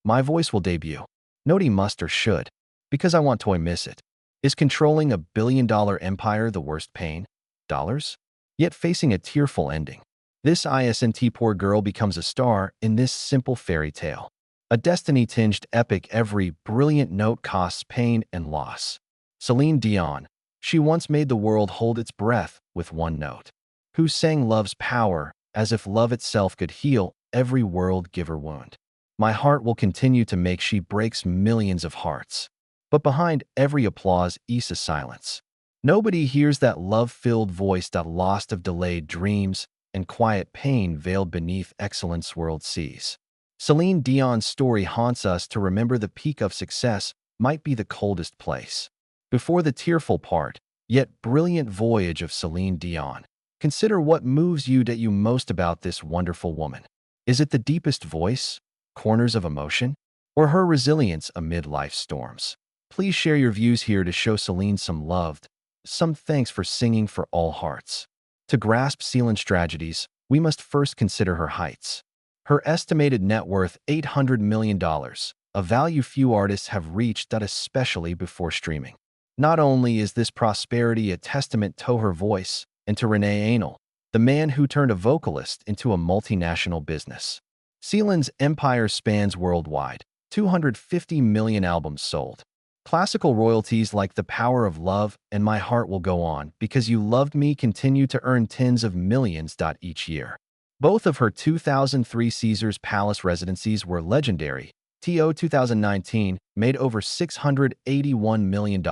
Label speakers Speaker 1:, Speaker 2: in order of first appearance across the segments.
Speaker 1: My voice will debut. Nobody must or should, because I want to miss it. Is controlling $1 billion empire the worst pain? Dollars? Yet facing a tearful ending. This isn't poor girl becomes a star in this simple fairy tale. A destiny-tinged epic. Every brilliant note costs pain and loss. Celine Dion. She once made the world hold its breath with one note. Who sang love's power as if love itself could heal every world-giver wound. My heart will continue to make. She breaks millions of hearts. But behind every applause is a silence. Nobody hears that love-filled voice, that lost of delayed dreams and quiet pain veiled beneath excellence world seas. Celine Dion's story haunts us to remember the peak of success might be the coldest place. Before the tearful part, yet brilliant voyage of Celine Dion. Consider what moves you most about this wonderful woman. Is it the deepest voice, corners of emotion, or her resilience amid life's storms? Please share your views here to show Celine some love, some thanks for singing for all hearts. To grasp Celine's tragedies, we must first consider her heights. Her estimated net worth $800 million, a value few artists have reached, that especially before streaming. Not only is this prosperity a testament to her voice and to Renee Anal, the man who turned a vocalist into a multinational business. Celine's empire spans worldwide, 250 million albums sold. Classical royalties like The Power of Love and My Heart Will Go On Because You Loved Me continue to earn tens of millions each year. Both of her 2003 Caesars Palace residencies were legendary. TO 2019 made over $681 million,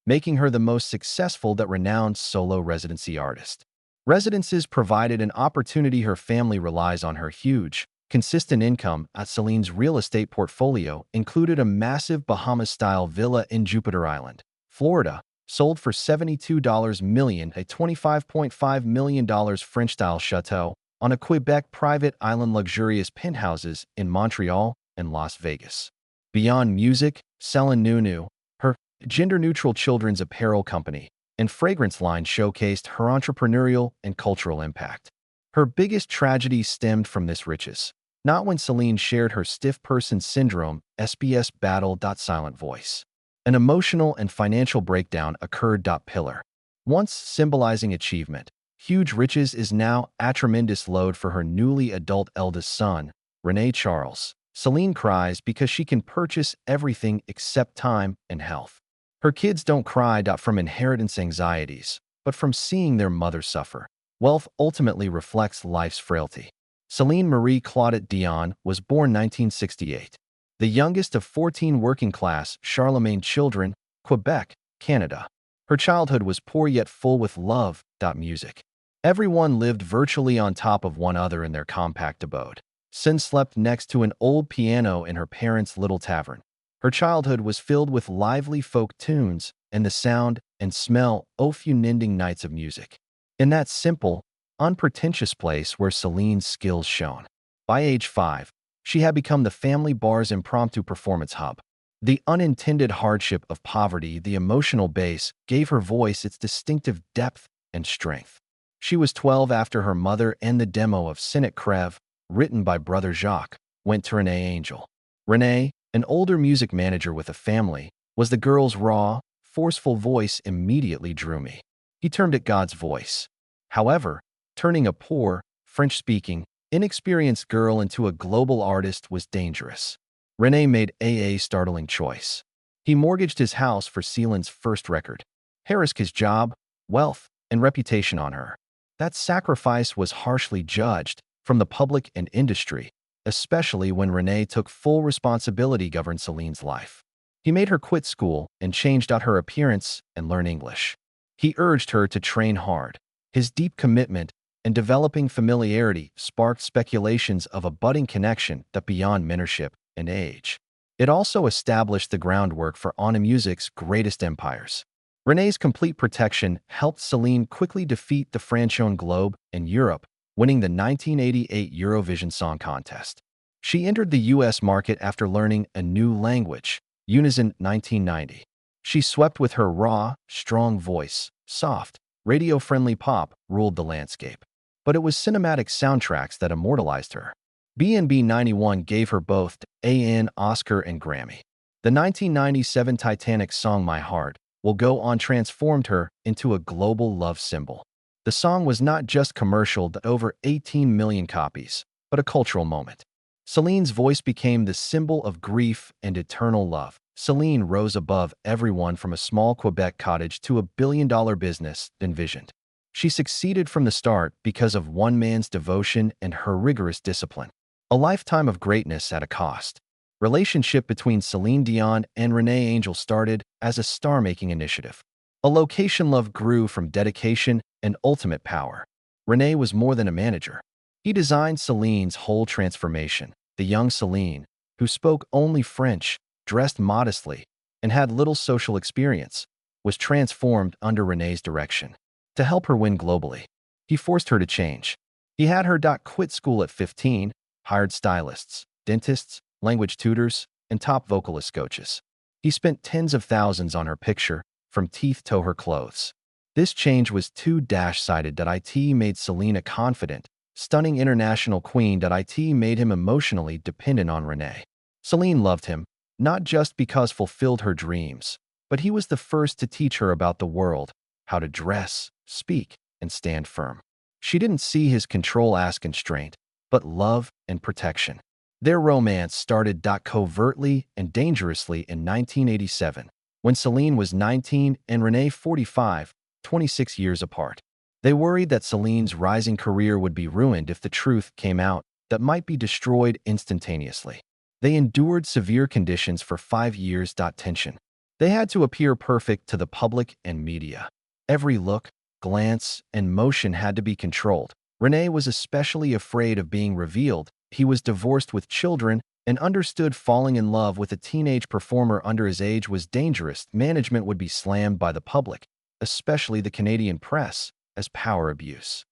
Speaker 1: making her the most successful renowned solo residency artist. Residences provided an opportunity. Her family relies on her huge, consistent income. Celine's real estate portfolio included a massive Bahamas-style villa in Jupiter Island, Florida, sold for $72 million, a $25.5 million French-style chateau on a Quebec private island, luxurious penthouses in Montreal and Las Vegas. Beyond music, Celine Dion, her gender-neutral children's apparel company and fragrance line showcased her entrepreneurial and cultural impact. Her biggest tragedy stemmed from this riches, not when Celine shared her stiff person syndrome (SBS battle. Silent voice. An emotional and financial breakdown occurred. Pillar. Once symbolizing achievement, huge riches is now a tremendous load for her newly adult eldest son, Rene Charles. Celine cries because she can purchase everything except time and health. Her kids don't cry from inheritance anxieties, but from seeing their mother suffer. Wealth ultimately reflects life's frailty. Celine Marie Claudette Dion was born 1968, the youngest of 14 working-class Charlemagne children, Quebec, Canada. Her childhood was poor yet full with love. Music. Everyone lived virtually on top of one another in their compact abode. Celine slept next to an old piano in her parents' little tavern. Her childhood was filled with lively folk tunes and the sound and smell of unending nights of music. In that simple, unpretentious place where Celine's skills shone. By age 5, she had become the family bar's impromptu performance hub. The unintended hardship of poverty, the emotional base, gave her voice its distinctive depth and strength. She was 12 after her mother and the demo of Cynic Crève, written by brother Jacques, went to Renee Angel. Renee, an older music manager with a family, was the girl's raw, forceful voice immediately drew me. He termed it God's voice. However, turning a poor, French-speaking, inexperienced girl into a global artist was dangerous. Renee made a startling choice. He mortgaged his house for Celine's first record, risked his job, wealth, and reputation on her. That sacrifice was harshly judged from the public and industry, especially when Renee took full responsibility govern Celine's life. He made her quit school and changed out her appearance and learn English. He urged her to train hard. His deep commitment and developing familiarity sparked speculations of a budding connection that beyond mentorship and age. It also established the groundwork for music's greatest empires. Renee's complete protection helped Celine quickly defeat the Francophone globe and Europe, winning the 1988 Eurovision Song Contest. She entered the U.S. market after learning a new language, Unison 1990. She swept with her raw, strong voice, soft, radio-friendly pop ruled the landscape. But it was cinematic soundtracks that immortalized her. B&B 91 gave her both an Oscar and Grammy. The 1997 Titanic song My Heart Will Go On transformed her into a global love symbol. The song was not just commercial to over 18 million copies, but a cultural moment. Celine's voice became the symbol of grief and eternal love. Celine rose above everyone from a small Quebec cottage to a billion-dollar business envisioned. She succeeded from the start because of one man's devotion and her rigorous discipline. A lifetime of greatness at a cost. Relationship between Céline Dion and Renee Angel started as a star-making initiative. A location love grew from dedication and ultimate power. Renee was more than a manager. He designed Celine's whole transformation. The young Celine, who spoke only French, dressed modestly, and had little social experience, was transformed under Renee's direction. To help her win globally, he forced her to change. He had her quit school at 15, hired stylists, dentists, language tutors, and top vocalist coaches. He spent tens of thousands on her picture, from teeth to her clothes. This change was two-sided. It made Celine a confident, stunning international queen. It made him emotionally dependent on Renee. Celine loved him, not just because fulfilled her dreams, but he was the first to teach her about the world, how to dress, speak, and stand firm. She didn't see his control as constraint, but love and protection. Their romance started covertly and dangerously in 1987, when Celine was 19 and Renee 45, 26 years apart. They worried that Celine's rising career would be ruined if the truth came out, that might be destroyed instantaneously. They endured severe conditions for 5 years. Tension. They had to appear perfect to the public and media. Every look, glance, and motion had to be controlled. Renee was especially afraid of being revealed. He was divorced with children and understood falling in love with a teenage performer under his age was dangerous. Management would be slammed by the public, especially the Canadian press, as power abuse.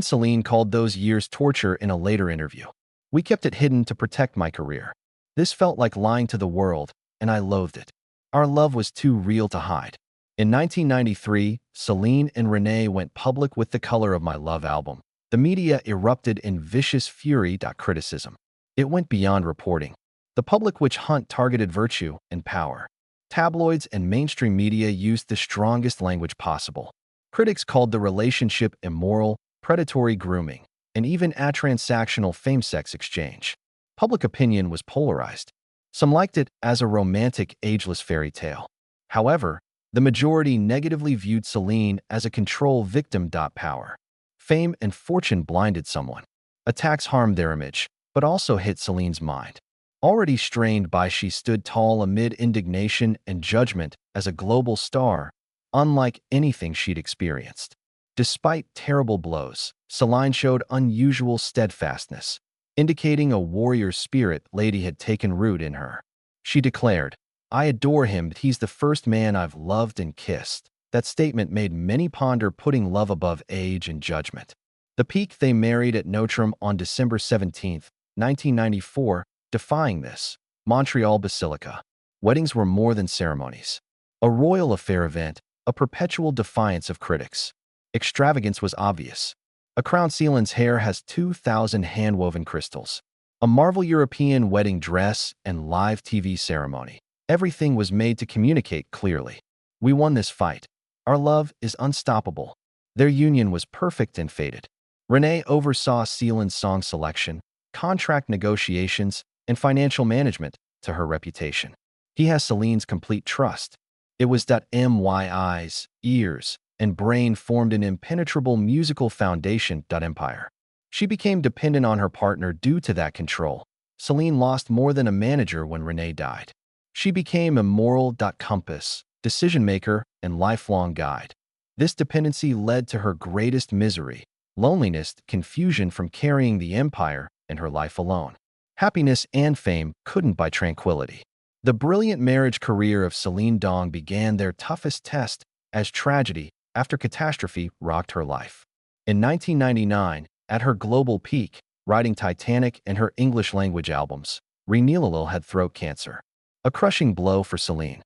Speaker 1: Celine called those years torture in a later interview. "We kept it hidden to protect my career. This felt like lying to the world, and I loathed it. Our love was too real to hide." In 1993, Celine and Renee went public with The Color of My Love album. The media erupted in vicious fury. Criticism. It went beyond reporting. The public witch hunt targeted virtue and power. Tabloids and mainstream media used the strongest language possible. Critics called the relationship immoral, predatory grooming, and even a transactional fame-sex exchange. Public opinion was polarized. Some liked it as a romantic, ageless fairy tale. However, the majority negatively viewed Celine as a control victim. Power, fame, and fortune blinded someone. Attacks harmed their image, but also hit Celine's mind. Already strained by she stood tall amid indignation and judgment as a global star, unlike anything she'd experienced. Despite terrible blows, Celine showed unusual steadfastness, indicating a warrior spirit lady had taken root in her. She declared, "I adore him, but he's the first man I've loved and kissed." That statement made many ponder putting love above age and judgment. The peak they married at Notre Dame on December 17, 1994, defying this. Montreal Basilica. Weddings were more than ceremonies. A royal affair event, a perpetual defiance of critics. Extravagance was obvious. A crown Celine's hair has 2,000 hand-woven crystals. A Marvel European wedding dress and live TV ceremony. Everything was made to communicate clearly. We won this fight. Our love is unstoppable. Their union was perfect and fated. Renee oversaw Celine's song selection, contract negotiations, and financial management to her reputation. He has Celine's complete trust. It was that my eyes, ears, and brain formed an impenetrable musical foundation. Empire. She became dependent on her partner due to that control. Celine lost more than a manager when Renee died. She became a moral compass, decision-maker, and lifelong guide. This dependency led to her greatest misery, loneliness, confusion from carrying the empire and her life alone. Happiness and fame couldn't buy tranquility. The brilliant marriage career of Celine Dion began their toughest test as tragedy after catastrophe rocked her life. In 1999, at her global peak, writing Titanic and her English-language albums, Renee had throat cancer. A crushing blow for Celine.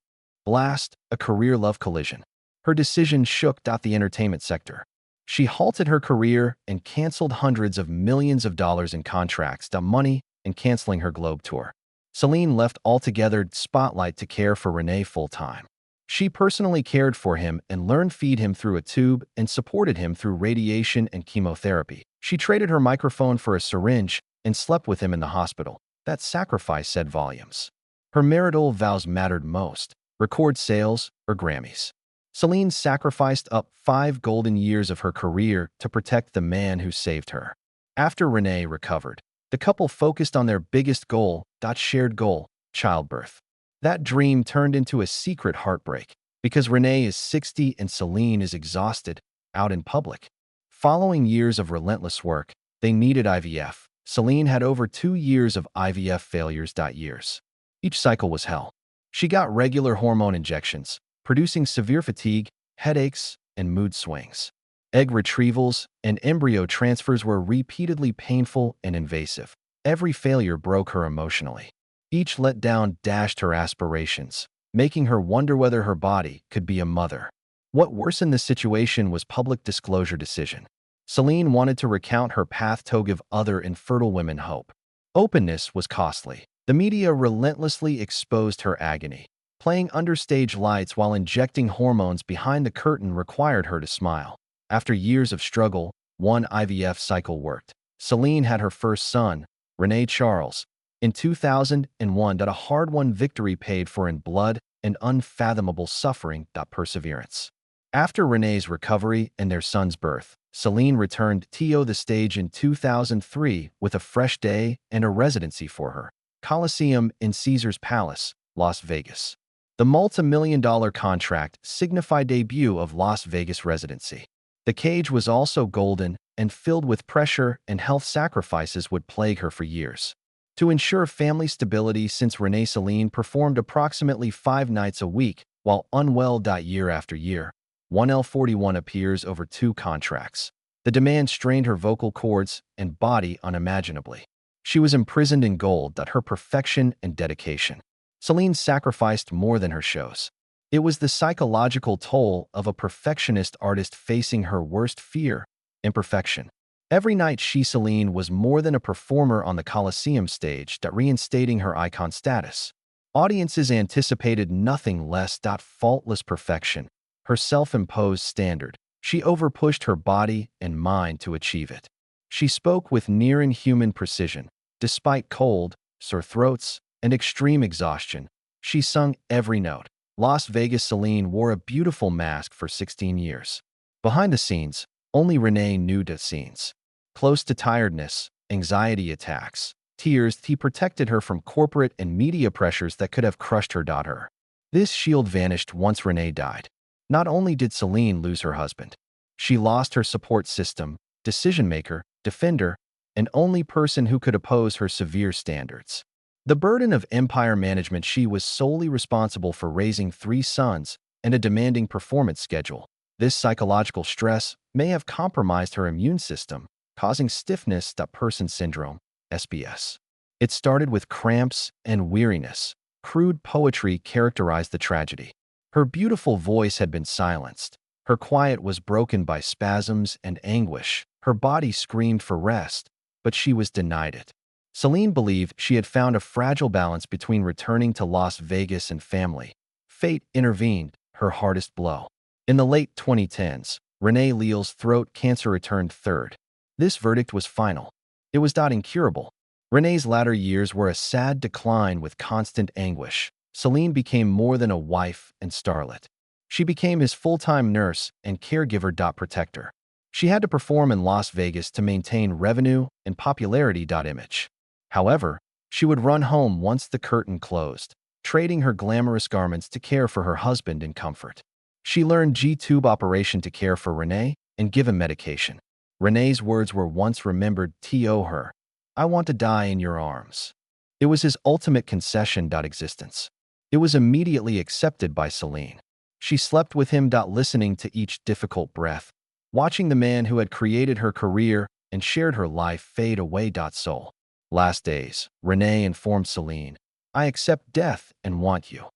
Speaker 1: Blast, a career love collision. Her decision shook the entertainment sector. She halted her career and canceled hundreds of millions of dollars in contracts, money, and canceling her globe tour. Celine left altogether spotlight to care for Renee full-time. She personally cared for him and learned feed him through a tube and supported him through radiation and chemotherapy. She traded her microphone for a syringe and slept with him in the hospital. That sacrifice said volumes. Her marital vows mattered most: record sales or Grammys. Celine sacrificed up 5 golden years of her career to protect the man who saved her. After Renee recovered, the couple focused on their biggest goal, shared goal, childbirth. That dream turned into a secret heartbreak because Renee is 60 and Celine is exhausted, out in public. Following years of relentless work, they needed IVF. Celine had over 2 years of IVF failures. Years. Each cycle was hell. She got regular hormone injections, producing severe fatigue, headaches, and mood swings. Egg retrievals and embryo transfers were repeatedly painful and invasive. Every failure broke her emotionally. Each letdown dashed her aspirations, making her wonder whether her body could be a mother. What worsened the situation was public disclosure decision. Celine wanted to recount her path to give other infertile women hope. Openness was costly. The media relentlessly exposed her agony. Playing under stage lights while injecting hormones behind the curtain required her to smile. After years of struggle, one IVF cycle worked. Celine had her first son, René Charles, in 2001. A hard-won victory paid for in blood and unfathomable suffering. Perseverance. After René's recovery and their son's birth, Celine returned to the stage in 2003 with a fresh day and a residency for her. Coliseum in Caesar's Palace, Las Vegas. The multi-million-dollar contract signified debut of Las Vegas residency. The cage was also golden and filled with pressure, and health sacrifices would plague her for years. To ensure family stability, since Renee, Celine performed approximately 5 nights a week while unwell. Year after year, 1L41 appears over 2 contracts. The demand strained her vocal cords and body unimaginably. She was imprisoned in gold. Her perfection and dedication. Celine sacrificed more than her shows. It was the psychological toll of a perfectionist artist facing her worst fear: imperfection. Every night Celine was more than a performer on the Coliseum stage, reinstating her icon status. Audiences anticipated nothing less. Faultless perfection, her self-imposed standard. She overpushed her body and mind to achieve it. She spoke with near-inhuman precision. Despite cold, sore throats, and extreme exhaustion, she sung every note. Las Vegas. Celine wore a beautiful mask for 16 years. Behind the scenes, only Renee knew the scenes. Close to tiredness, anxiety attacks, tears. He protected her from corporate and media pressures that could have crushed her. This shield vanished once Renee died. Not only did Celine lose her husband, she lost her support system, decision-maker, defender, and only person who could oppose her severe standards. The burden of empire management. She was solely responsible for raising 3 sons and a demanding performance schedule. This psychological stress may have compromised her immune system, causing stiffness. Person syndrome, SBS. It started with cramps and weariness. Crude poetry characterized the tragedy. Her beautiful voice had been silenced. Her quiet was broken by spasms and anguish. Her body screamed for rest, but she was denied it. Celine believed she had found a fragile balance between returning to Las Vegas and family. Fate intervened, her hardest blow. In the late 2010s, Renee Leal's throat cancer returned third. This verdict was final. It was incurable. Renee's latter years were a sad decline with constant anguish. Celine became more than a wife and starlet. She became his full-time nurse and caregiver. Protector. She had to perform in Las Vegas to maintain revenue and popularity. Image. However, she would run home once the curtain closed, trading her glamorous garments to care for her husband in comfort. She learned G-tube operation to care for Renee and give him medication. Renee's words were once remembered to her: "I want to die in your arms." It was his ultimate concession. Existence. It was immediately accepted by Celine. She slept with him. Listening to each difficult breath, watching the man who had created her career and shared her life fade away. Soul. Last days, Renee informed Celine, "I accept death and want you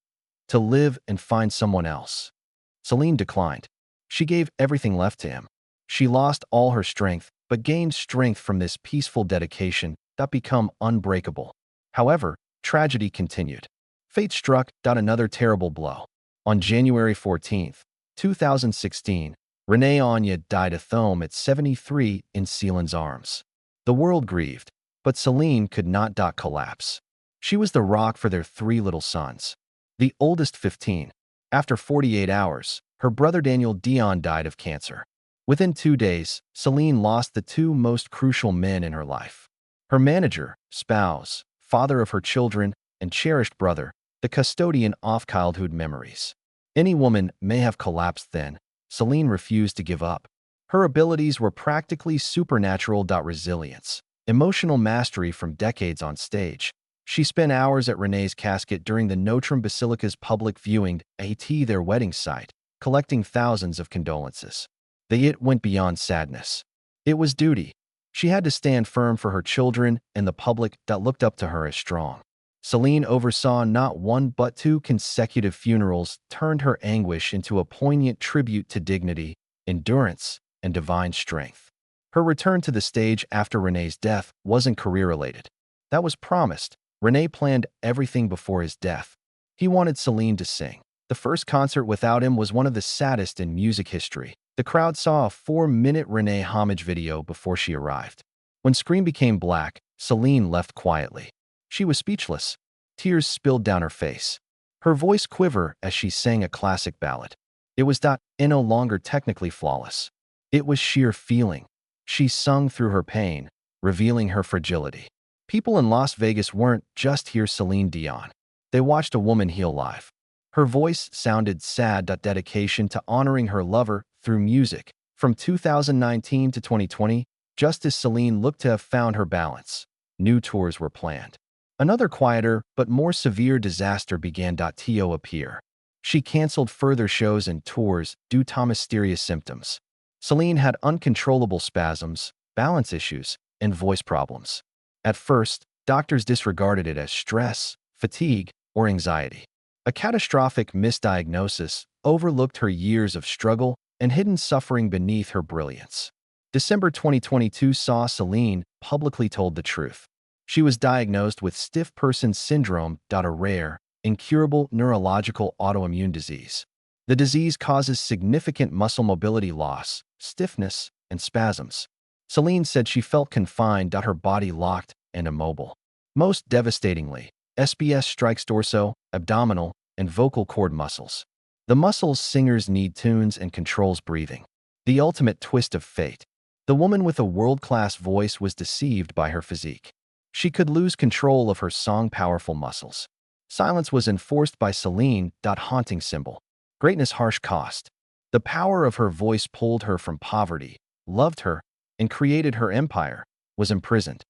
Speaker 1: to live and find someone else." Celine declined. She gave everything left to him. She lost all her strength, but gained strength from this peaceful dedication that became unbreakable. However, tragedy continued. Fate struck another terrible blow. On January 14, 2016, Renee Anya died at home at 73 in Celine's arms. The world grieved, but Celine could not collapse. She was the rock for their three little sons. The oldest 15. After 48 hours, her brother Daniel Dion died of cancer. Within 2 days, Celine lost the two most crucial men in her life. Her manager, spouse, father of her children, and cherished brother, the custodian of childhood memories. Any woman may have collapsed then. Celine refused to give up. Her abilities were practically supernatural. Resilience, emotional mastery from decades on stage. She spent hours at Renee's casket during the Notre Dame Basilica's public viewing at their wedding site, collecting thousands of condolences. It went beyond sadness. It was duty. She had to stand firm for her children and the public that looked up to her as strong. Celine oversaw not one but two consecutive funerals, turned her anguish into a poignant tribute to dignity, endurance, and divine strength. Her return to the stage after Renee's death wasn't career-related. That was promised. Renee planned everything before his death. He wanted Celine to sing. The first concert without him was one of the saddest in music history. The crowd saw a 4-minute Renee homage video before she arrived. When Scream became black, Celine left quietly. She was speechless. Tears spilled down her face. Her voice quivered as she sang a classic ballad. It was no longer technically flawless. It was sheer feeling. She sung through her pain, revealing her fragility. People in Las Vegas weren't just hear Celine Dion. They watched a woman heal live. Her voice sounded sad. Dedication to honoring her lover through music. From 2019 to 2020, just as Celine looked to have found her balance, new tours were planned. Another quieter but more severe disaster began to appear. She canceled further shows and tours due to mysterious symptoms. Celine had uncontrollable spasms, balance issues, and voice problems. At first, doctors disregarded it as stress, fatigue, or anxiety. A catastrophic misdiagnosis overlooked her years of struggle and hidden suffering beneath her brilliance. December 2022 saw Celine publicly told the truth. She was diagnosed with stiff person syndrome, a rare, incurable neurological autoimmune disease. The disease causes significant muscle mobility loss, stiffness, and spasms. Celine said she felt confined, her body locked and immobile. Most devastatingly, SBS strikes torso, abdominal, and vocal cord muscles. The muscles singers need tunes and controls breathing. The ultimate twist of fate. The woman with a world-class voice was deceived by her physique. She could lose control of her song-powerful muscles. Silence was enforced by Celine, haunting symbol. Greatness harsh cost. The power of her voice pulled her from poverty, loved her, and created her empire, was imprisoned.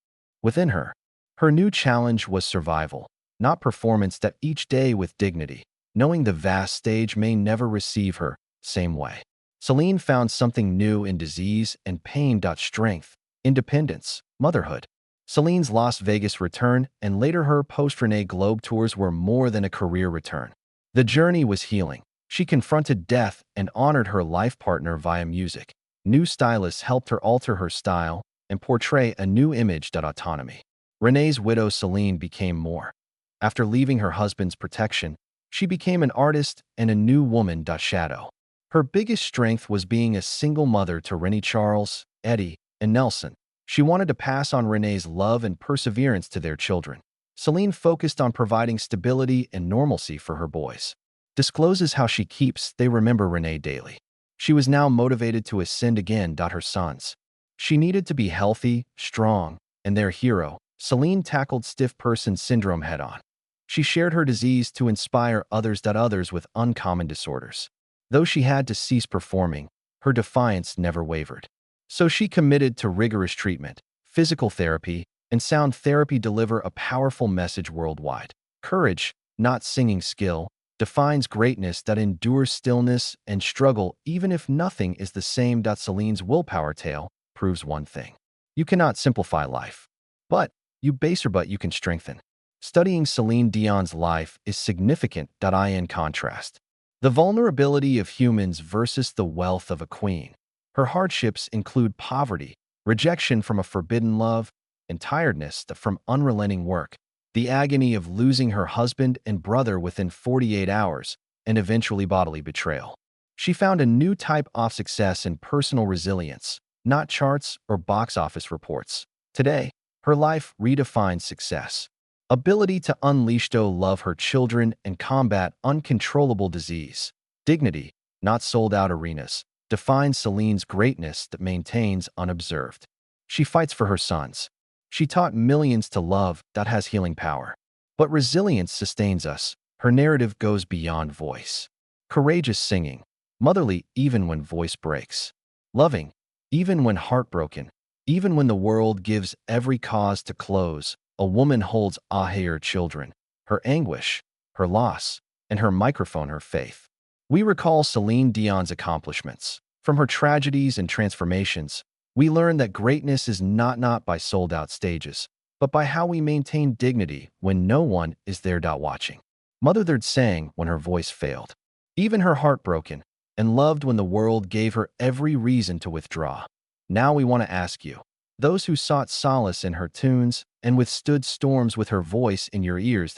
Speaker 1: Within her, her new challenge was survival, not performance. Each day with dignity, knowing the vast stage may never receive her same way. Celine found something new in disease and pain. Strength, independence, motherhood. Celine's Las Vegas return and later her post-Renee Globe tours were more than a career return. The journey was healing. She confronted death and honored her life partner via music. New stylists helped her alter her style and portray a new image. Autonomy. Renee's widow Celine became more. After leaving her husband's protection, she became an artist and a new woman. Shadow. Her biggest strength was being a single mother to Renee Charles, Eddie, and Nelson. She wanted to pass on Renee's love and perseverance to their children. Celine focused on providing stability and normalcy for her boys. Discloses how she keeps they remember Renee daily. She was now motivated to ascend again. Her sons. She needed to be healthy, strong, and their hero. Celine tackled stiff person syndrome head-on. She shared her disease to inspire others. Others with uncommon disorders. Though she had to cease performing, her defiance never wavered. So she committed to rigorous treatment, physical therapy, and sound therapy deliver a powerful message worldwide. Courage, not singing skill, defines greatness that endures stillness and struggle even if nothing is the same. Celine's willpower tale proves one thing. You cannot simplify life. But you can strengthen. Studying Celine Dion's life is significant. In contrast. The vulnerability of humans versus the wealth of a queen. Her hardships include poverty, rejection from a forbidden love, and tiredness from unrelenting work, the agony of losing her husband and brother within 48 hours, and eventually bodily betrayal. She found a new type of success in personal resilience, not charts or box office reports. Today, her life redefines success. Ability to unleash to love her children and combat uncontrollable disease. Dignity, not sold-out arenas, defines Celine's greatness that maintains unobserved. She fights for her sons. She taught millions to love that has healing power. But resilience sustains us. Her narrative goes beyond voice. Courageous singing, motherly even when voice breaks. Loving, even when heartbroken. Even when the world gives every cause to close, a woman holds her children, her anguish, her loss, and her microphone her faith. We recall Celine Dion's accomplishments. From her tragedies and transformations, we learn that greatness is not by sold-out stages, but by how we maintain dignity when no one is there watching. Mother Third sang when her voice failed, even her heart broken, and loved when the world gave her every reason to withdraw. Now we want to ask you, those who sought solace in her tunes and withstood storms with her voice in your ears,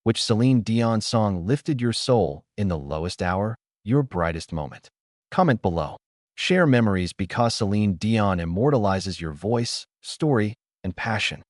Speaker 1: which Celine Dion song lifted your soul in the lowest hour, your brightest moment? Comment below. Share memories because Celine Dion immortalizes your voice, story, and passion.